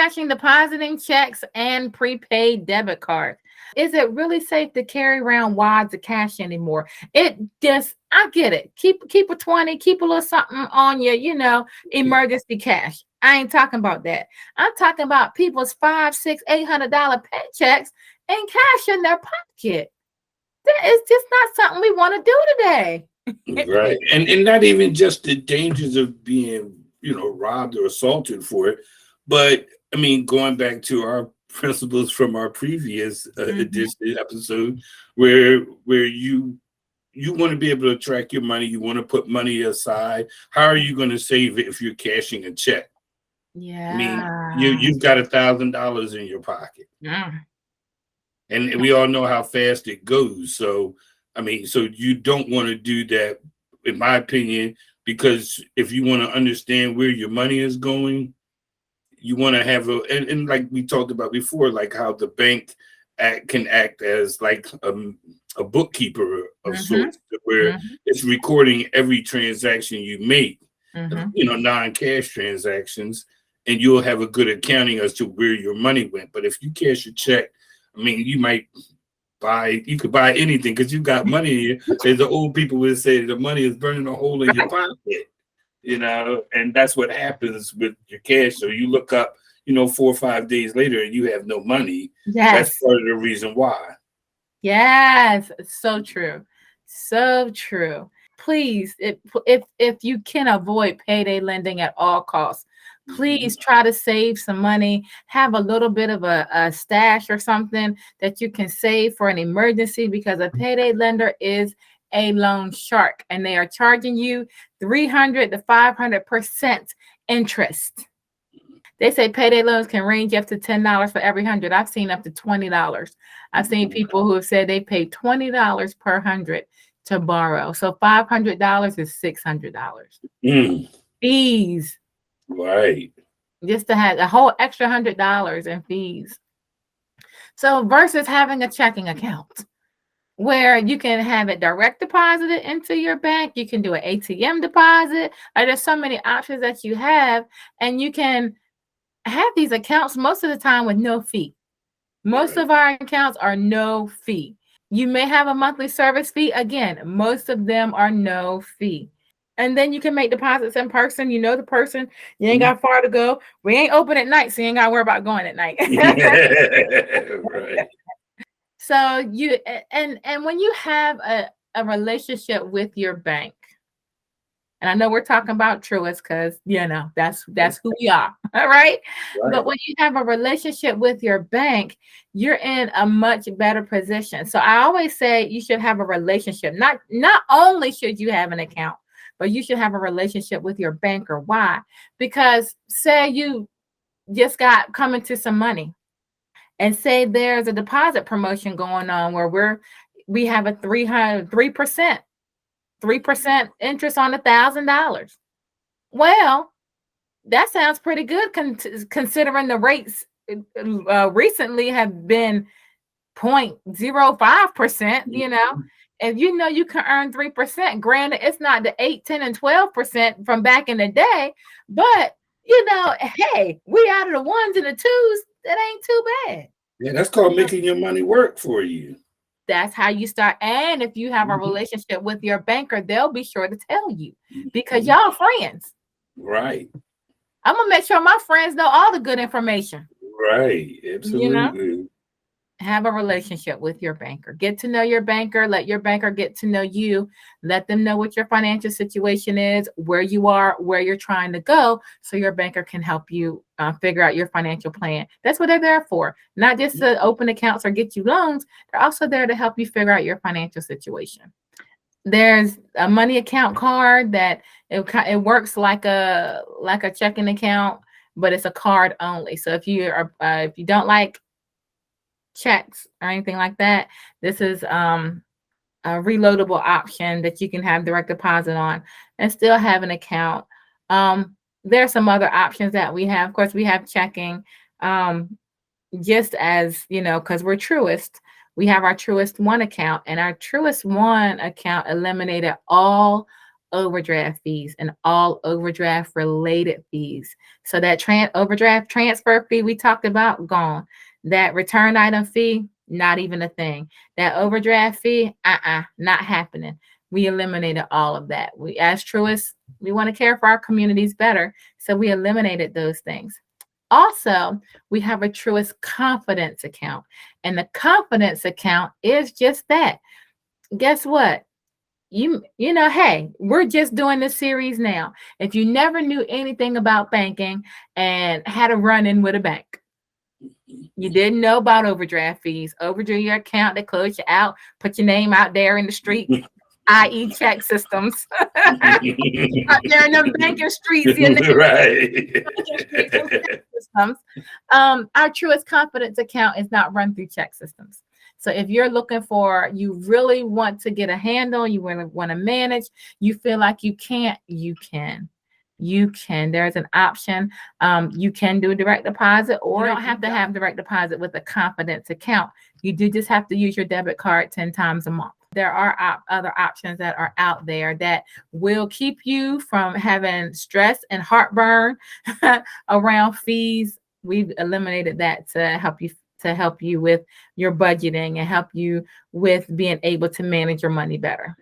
cashing, depositing checks, and prepaid debit cards. Is it really safe to carry around wads of cash anymore? It just, I get it. Keep a 20, keep a little something on you, emergency cash. I ain't talking about that. I'm talking about people's $500, $600, $800 paychecks and cash in their pocket. That is just not something we want to do today. Right. And not even just the dangers of being, robbed or assaulted for it. But I mean, going back to our principles from our previous edition episode, where you want to be able to track your money, you want to put money aside. How are you going to save it if you're cashing a check? Yeah. I mean, you've got $1,000 in your pocket. Yeah. And we all know how fast it goes. So, I mean, so you don't want to do that, in my opinion, because if you want to understand where your money is going, you want to have and like we talked about before, like how the bank can act as like a bookkeeper of sorts, where it's recording every transaction you make, non-cash transactions, and you'll have a good accounting as to where your money went. But if you cash a check, I mean, you could buy anything because you got money in you. As the old people would say, the money is burning a hole in your pocket, and that's what happens with your cash. So you look up, 4 or 5 days later and you have no money. Yes. That's part of the reason why. Yes. So true. So true. Please, if you can avoid payday lending at all costs, please try to save some money. Have a little bit of a stash or something that you can save for an emergency, because a payday lender is a loan shark and they are charging you 300 to 500% interest. They say payday loans can range up to $10 for every 100. I've seen up to $20. I've seen people who have said they paid $20 per 100 to borrow. So $500 is $600. Fees. Right. Just to have a whole extra $100 in fees. So versus having a checking account where you can have it direct deposited into your bank, you can do an ATM deposit. There's so many options that you have, and you can have these accounts most of the time with no fee. Most of our accounts are no fee. You may have a monthly service fee. Again, most of them are no fee. And then you can make deposits in person. You know the person. You ain't got far to go. We ain't open at night, so you ain't got to worry about going at night. Right. So you and when you have a relationship with your bank, and I know we're talking about Truist because that's who we are, all right? But when you have a relationship with your bank, you're in a much better position. So I always say you should have a relationship. Not only should you have an account, but you should have a relationship with your banker. Why? Because say you just got coming to some money, and say there's a deposit promotion going on where we have a 3% interest on $1,000. Well, that sounds pretty good considering the rates recently have been 0.05%. If you can earn 3%, granted, it's not the 8, 10, and 12% from back in the day, but hey, we out of the ones and the twos, that ain't too bad. Yeah, that's called making your money work for you. That's how you start. And if you have a relationship with your banker, they'll be sure to tell you because y'all friends. Right. I'm gonna make sure my friends know all the good information. Right. Absolutely. Have a relationship with your banker. Get to know your banker. Let your banker get to know you. Let them know what your financial situation is, where you are, where you're trying to go, so your banker can help you figure out your financial plan. That's what they're there for. Not just to open accounts or get you loans. They're also there to help you figure out your financial situation. There's a money account card that it works like a checking account, but it's a card only. So if you don't like checks or anything like that, this is a reloadable option that you can have direct deposit on and still have an account. There's some other options that we have. Of course, we have checking, just as because we're Truist, we have our Truist One account, and our Truist One account eliminated all overdraft fees and all overdraft related fees. So that overdraft transfer fee we talked about, gone. That return item fee, not even a thing. That overdraft fee, not happening. We eliminated all of that. We, as truists, we want to care for our communities better. So we eliminated those things. Also, we have a truist confidence account. And the confidence account is just that. Guess what? Hey, we're just doing this series now. If you never knew anything about banking and had a run-in with a bank, you didn't know about overdraft fees, overdue your account, they close you out, put your name out there in the street, i.e. check systems. Out there in the banking streets, right. systems. Our Truist Confidence account is not run through check systems. So if you're looking for, you really want to get a handle, you want to manage, you feel like you can't, you can. You can. There's an option. You can do a direct deposit, or you don't have to have direct deposit with a confidence account. You do just have to use your debit card 10 times a month. There are other options that are out there that will keep you from having stress and heartburn around fees. We've eliminated that to help you with your budgeting and help you with being able to manage your money better.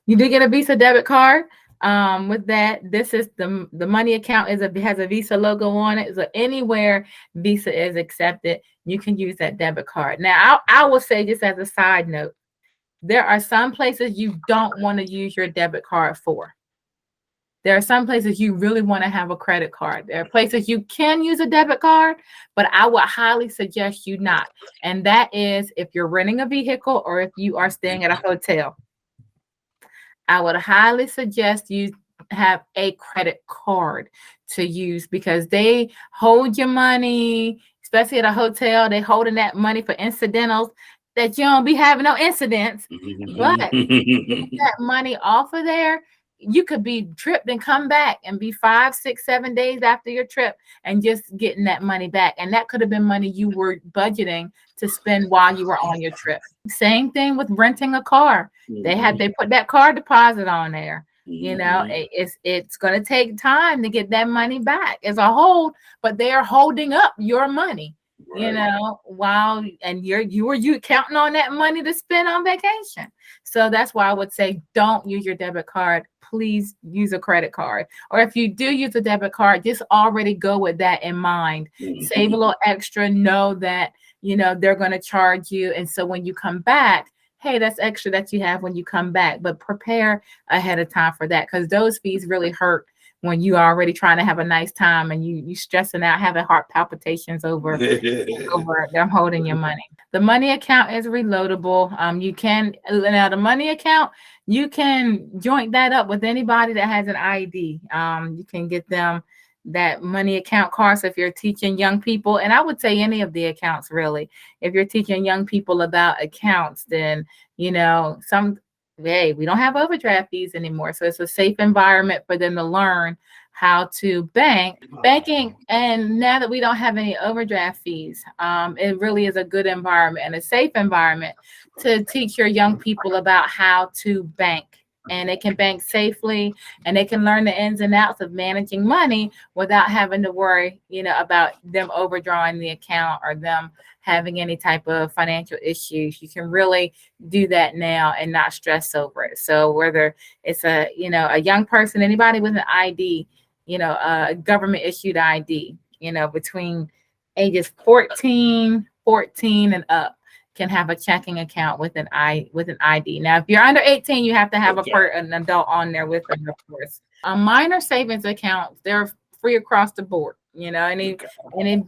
You do get a Visa debit card. With that, this is the money account has a Visa logo on it. So anywhere Visa is accepted, you can use that debit card. Now, I will say, just as a side note, there are some places you don't want to use your debit card for. There are some places you really want to have a credit card. There are places you can use a debit card, but I would highly suggest you not. And that is if you're renting a vehicle or if you are staying at a hotel. I would highly suggest you have a credit card to use because they hold your money, especially at a hotel. They holding that money for incidentals that you don't be having no incidents. But that money off of there, you could be tripped and come back and be 5, 6, 7 days after your trip and just getting that money back. And that could have been money you were budgeting to spend while you were on your trip. Same thing with renting a car. They put that car deposit on there. It's going to take time to get that money back as a hold, but they are holding up your money. While you counting on that money to spend on vacation. So that's why I would say don't use your debit card. Please use a credit card. Or if you do use a debit card, just already go with that in mind. Save a little extra, know that they're going to charge you. And so when you come back, hey, that's extra that you have when you come back. But prepare ahead of time for that, because those fees really hurt when you are already trying to have a nice time and you stressing out, having heart palpitations over them holding your money. The money account is reloadable. The money account, you can join that up with anybody that has an ID. You can get them that money account card. So if you're teaching young people, and I would say any of the accounts really, if you're teaching young people about accounts, then we don't have overdraft fees anymore. So it's a safe environment for them to learn how to banking. And now that we don't have any overdraft fees, it really is a good environment and a safe environment to teach your young people about how to bank. And they can bank safely and they can learn the ins and outs of managing money without having to worry, about them overdrawing the account or them having any type of financial issues. You can really do that now and not stress over it. So whether it's a young person, anybody with an ID, a government issued ID, between ages 14 and up, can have a checking account with an ID. Now, if you're under 18, you have to have an adult on there with them, of course. Minor savings accounts, they're free across the board. Any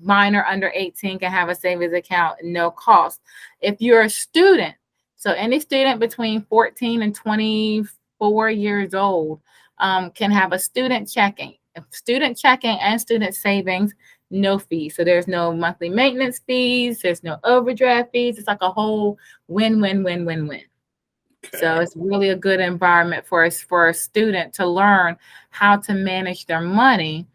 minor under 18 can have a savings account, no cost. If you're a student, so any student between 14 and 24 years old can have a student checking and student savings. No fees. So there's no monthly maintenance fees. There's no overdraft fees. It's like a whole win. Okay. So it's really a good environment for a student to learn how to manage their money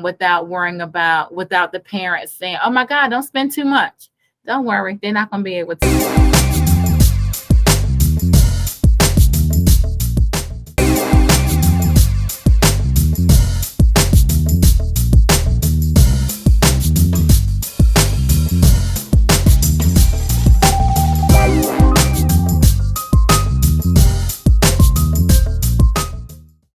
without the parents saying, "Oh my God, don't spend too much." Don't worry, they're not going to be able to.